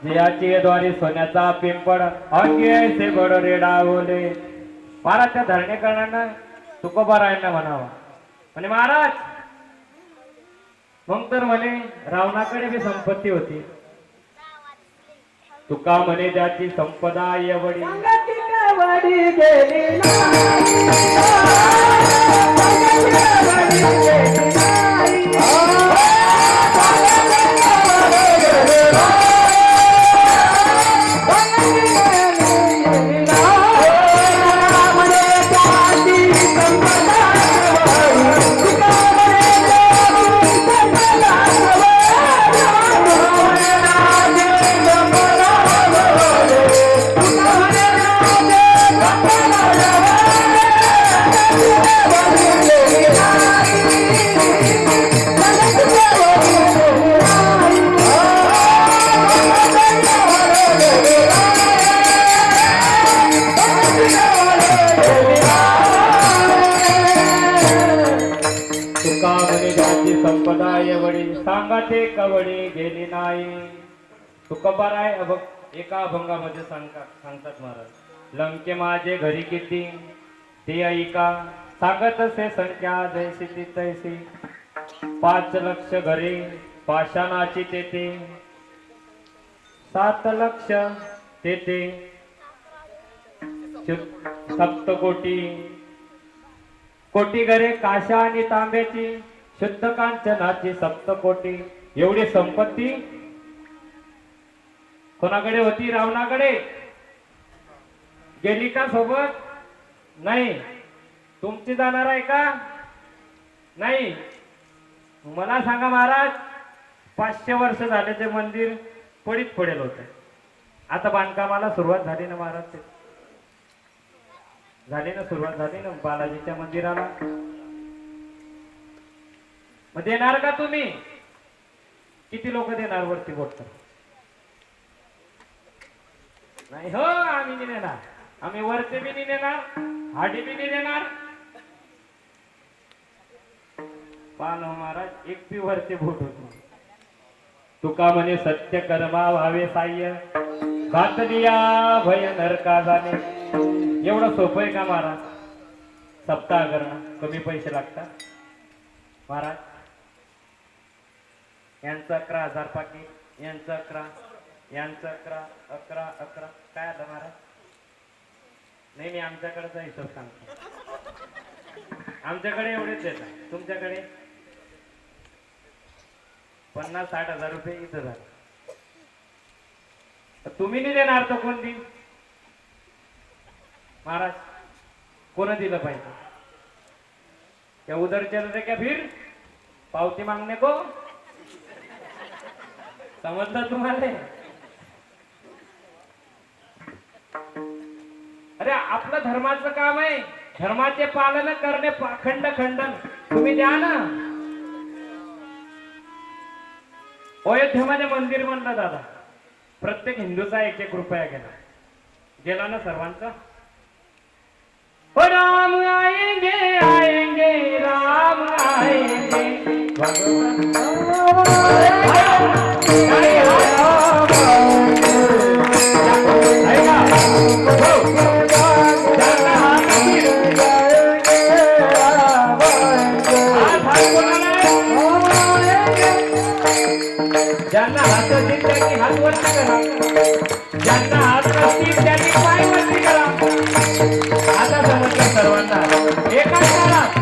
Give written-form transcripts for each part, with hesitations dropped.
जियाची द्वारी सोन्याचा पिंपळ अंगी ऐसे बडोरे डावले. महाराज त्या धरणीकरणानं तुकोबारायांना म्हणावा म्हणे महाराज मग तर म्हणे रावणाकडे बी संपत्ती होती. तुका म्हणे ज्याची संपदा एवढी संपदा एवढी सांगाते कवडी गेली नाही. तुकोबाराय एका अभंगामध्ये सांगतात महाराज लंके माझे घरी किती ते ऐका सांगत असे संख्या जैसी ती तैसी 5 लक्ष घरे पाषाणाची तेथे 7 लक्ष तेथे 7 कोटी घरे काशा आणि तांब्याची शुद्ध कांचनाची 7 कोटी एवढी संपत्ती कोणाकडे होती? रावणाकडे. गेली का सोबत? नाही. तुमची जाणार आहे का? नाही. मला सांगा महाराज 500 वर्ष झाले ते मंदिर पडीत पडेल होते. आता बांधकामाला सुरुवात झाली ना महाराज. झाली ना सुरुवात झाली ना बालाजीच्या मंदिराला. मग देणार का तुम्ही? किती लोक देणार वरती बोट कर? नाही हो आम्ही नाही देणार. आम्ही वरचे बी नाही देणार हाडी बी नाही देणार. पान महाराज एक बी वरचे बोट होतो. तुका म्हणे सत्य कर्मा व्हावे साह्य घातलिया भय नरका जाणे. एवढं सोपं आहे का महाराज? सप्ताह करणं कमी पैसे लागतात महाराज. यांचं 11,000 पाकिट यांचं 11 यांचं 11 काय आलं महाराज? नाही नाही आमच्याकडेचा हिशोब सांगतो. आमच्याकडे एवढेच देतात. तुमच्याकडे 50-60 हजार रुपये इथं झाले. तुम्ही नाही देणार तर कोण देईल महाराज? कोण दिलं पाहिजे? क्या उधर चल रहे क्या फिर पावती मागणे को? समजलं तुम्हाला? अरे आपलं धर्माचं काम आहे. धर्माचे पालन करणे खंडन तुम्ही द्या ना. अयोध्येमध्ये मंदिर बनलं दादा. प्रत्येक हिंदूचा 1-1 रुपया गेला ना सर्वांचा. राम आएंगे आएंगे राम आएंगे ज्यांना हात असतील त्यांनी हात वरती करा. ज्यांना हात नसतील त्यांनी पाय वरती करा. आता समजलं सर्वांना. एकाच काळात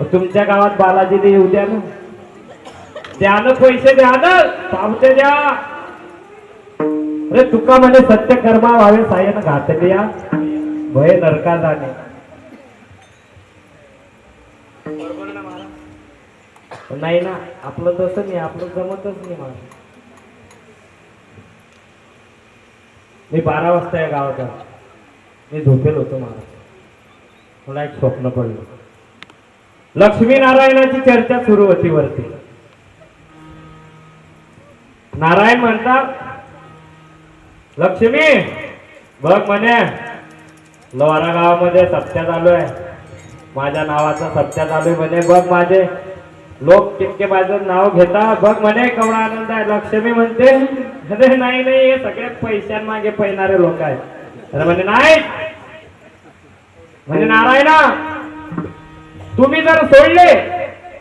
तुमच्या गावात बालाजी दे येऊ द्या ना, द्या ना पैसे, द्या ना, पावते द्या. अरे तुका म्हणे सत्य कर्मा व्हावे सायन घातले या भय नरका जाणे. बरोबर ना महाराज? नाही ना, आपलं तसं नाही, आपलं जमतच नाही महाराज. मी 12 वाजता या गावात आलो. मी झोपेल होतो महाराज. मला एक स्वप्न पडलं. लक्ष्मीनारायणाची चर्चा सुरू होती वरती. नारायण म्हणतात, लक्ष्मी बघ म्हणे, लोहारा गावामध्ये सत्या चालू आहे, माझ्या नावाचा सत्या चालू आहे म्हणे. बघ माझे लोक कितके माझं नाव घेता, बघ म्हणे केवढा आनंद आहे. लक्ष्मी म्हणते, अरे नाही नाही, हे सगळे पैशांमागे पैणारे लोक आहेत. अरे म्हणे नाही, म्हणजे नारायणा तुम्ही जर सोडले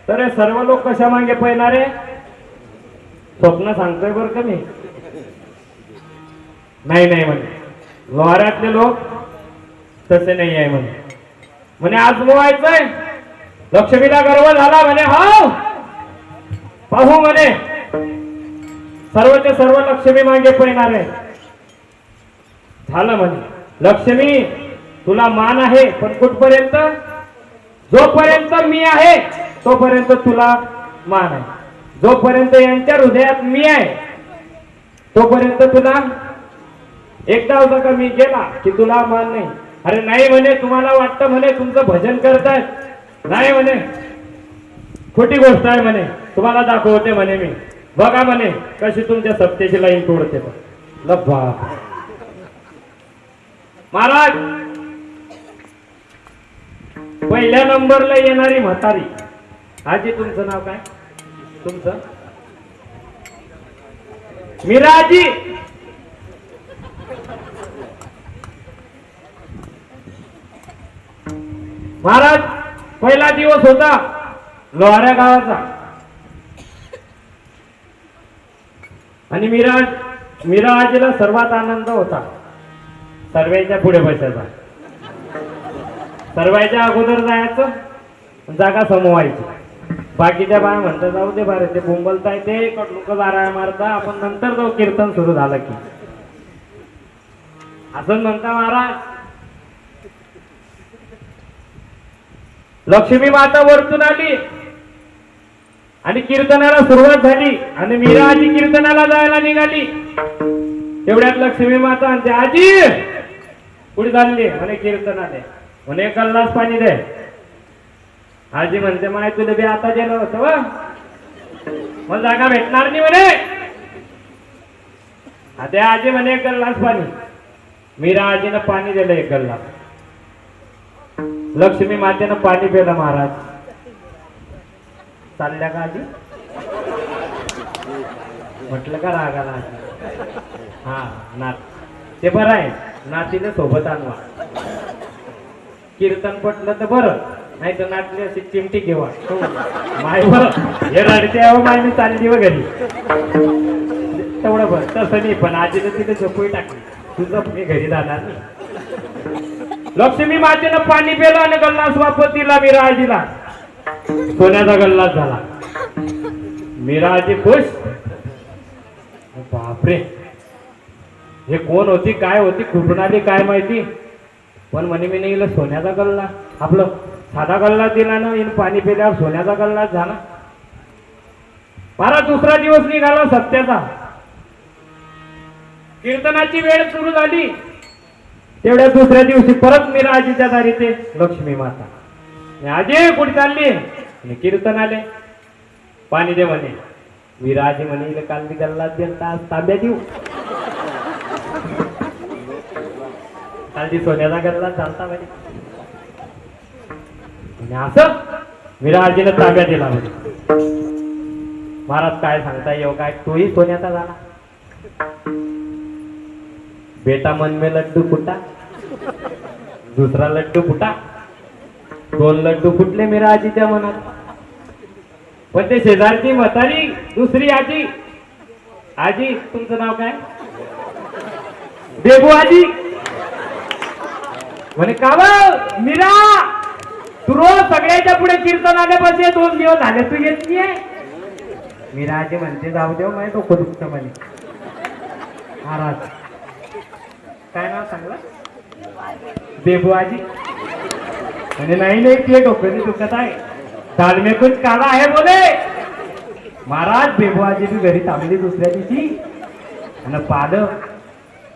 तर हे सर्व लोक कशा मागे पैणारे. स्वप्न सांगतोय बरं का मी. नाही नाही म्हणे, लोहाऱ्यातले लोक तसे नाही आहे म्हणे. म्हणे आजमवायचंय. लक्ष्मीला गर्व झाला म्हणे, हा पाहू म्हणे, सर्वचे सर्व लक्ष्मी मागे पैणारे. झालं म्हणे, लक्ष्मी तुला मान आहे, पण कुठपर्यंत, जोपर्यंत मी आहे तोपर्यंत तुला मान आहे. जोपर्यंत यांच्या हृदयात मी आहे तोपर्यंत तुला, एकदा होता का मी गेला की तुला मान नाही. अरे नाही म्हणे, तुम्हाला वाटतं म्हणे तुमचं भजन करतायत. नाही म्हणे, खोटी गोष्ट आहे म्हणे, तुम्हाला दाखवते म्हणे मी. बघा म्हणे कशी तुमच्या सत्तेची लाईन तोडते. लब्बा महाराज, पहिल्या नंबरला येणारी म्हातारी. आजी तुमचं नाव काय? तुमचं? मीराजी. महाराज पहिला दिवस होता लोहाऱ्या गावाचा, आणि मीरा आजीला सर्वात आनंद होता सर्वांच्या पुढे बसायचा. सर्वांच्या अगोदर जायचं, जागा समवायची. बाकीच्या बाया म्हणतात जाऊ दे बारे, ते बोंबलताय, ते लोक दारा मारता, आपण नंतर जाऊ कीर्तन सुरू झालं की, असं म्हणता महाराज. लक्ष्मी माता वरतून आली आणि कीर्तनाला सुरुवात झाली, आणि मीरा आजी कीर्तनाला जायला निघाली. तेवढ्यात लक्ष्मी माता म्हणते, आजी पुढे चालली म्हणे कीर्तनाले. म्हणे एक ग्लास पाणी दे. आजी म्हणते, माय तुला बी आता गेलं होतं व, मला जागा भेटणार नाही म्हणे. आता आजी म्हणे एक ग्लास पाणी. मीरा आजीनं पाणी दिलं एक ग्लास. लक्ष्मी मातेनं पाणी पिलं. महाराज चालल्या का आजी? म्हटलं का रागाला आजी? हा नात, ते बरं आहे, नातीने सोबत आणवा. कीर्तन पटलं तर बरं, नाही तर नातली अशी चिमटी घेवा. माय बरं हे रडते अहो, माय मी चालली व घरी, तेवढं बरं. तसं नाही, पण आजीने तिथे झोपही टाकली, तुझं मी घरी जाणार नाही. लक्ष्मी मातेनं पाणी पिलं आणि गल्लास वापस दिला मीरा आजीला. सोन्याचा गल्लास झाला. मीरा आजी खुश. बापरे, हे कोण होती, काय होती, कुठून आली काय माहिती, पण म्हणे मी नाही सोन्याचा गल्ला. आपलं साधा गल्ला दिला ना, इन पाणी पिल्यावर सोन्याचा गल्लाच झाला. परत दुसरा दिवस निघाला सत्याचा. कीर्तनाची वेळ सुरू झाली. तेवढ्या दुसऱ्या दिवशी परत मीरा आजीच्या दारी ते लक्ष्मी माता. आजी कुठे चालली? कीर्तन आले, पाणी दे म्हणे. मीरा आजी म्हणे, काल मी गल्ला दिला, आज तांब्या देऊ. कालची सोन्याचा गल्ला चालता म्हणे. असं मीरा आजीनं तांब्या दिला म्हणे. महाराज काय सांगता येऊ काय, तोही सोन्याचा झाला. बेटा मन में लड्डू फुटा, दुसरा लड्डू फुटा. 2 लड्डू फुटले मीरा आजीच्या मनात. पण ते शेजारची म्हातारी दुसरी आजी, आजी तुमचं नाव काय? बेबू आजी म्हणे, का मीरा तू रोज सगळ्याच्या पुढे कीर्तन आले बसे 2 दिवस झाले तू येत नाहीये. मी राजे म्हणते जाऊ देव माहिती तो खुदुक्त म्हणे महाराज काय नाव सांगलं बेबुआजी म्हणजे नाही ते डोक्याने दुखत आहे तालमे कुछ काला आहे बोले महाराज बेबुआजी बी घरी थांबली दुसऱ्या दिवशी आणि पालं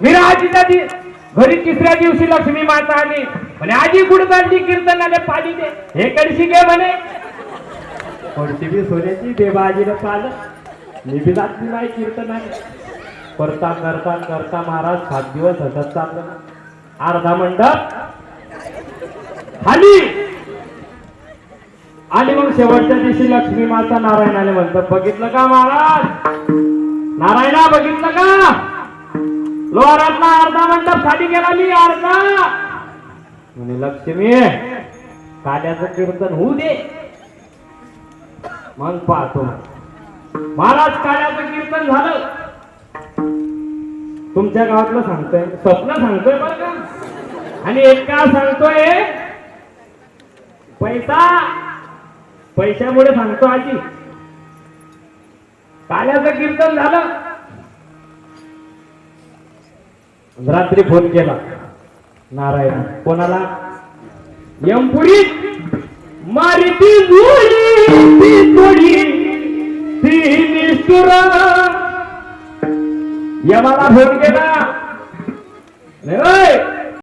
मी राजीच्या घरी तिसऱ्या दिवशी लक्ष्मी माता आली म्हणे आजी कुठं चालली कीर्तनाला पाणी दे हे कळशी घे म्हणे कोणती बी सोन्याची बेबाजीनं पालं मी बी जातली नाही कीर्तनाने करता करता करता महाराज 7 दिवस हसत चाललं अर्धा मंडप खाली आणि मग शेवटच्या दिवशी लक्ष्मी माता नारायणाने म्हणतात बघितलं का महाराज नारायणा बघितलं का लोहारातला अर्धा मंडप खाली गेला मी अर्धा म्हणे लक्ष्मी काल्याचं कीर्तन होऊ दे मग पाहतो महाराज काल्याचं कीर्तन झालं तुमच्या गावातलं सांगतोय स्वप्न सांगतोय बरं का आणि एक का सांगतोय पैशामुळे सांगतो आजी काल्याचं कीर्तन झालं रात्री फोन केला नारायण कोणाला यमपुरी मारी ती जुळी ती थोडी ती निष्ठुर यमाला फोन केला नाही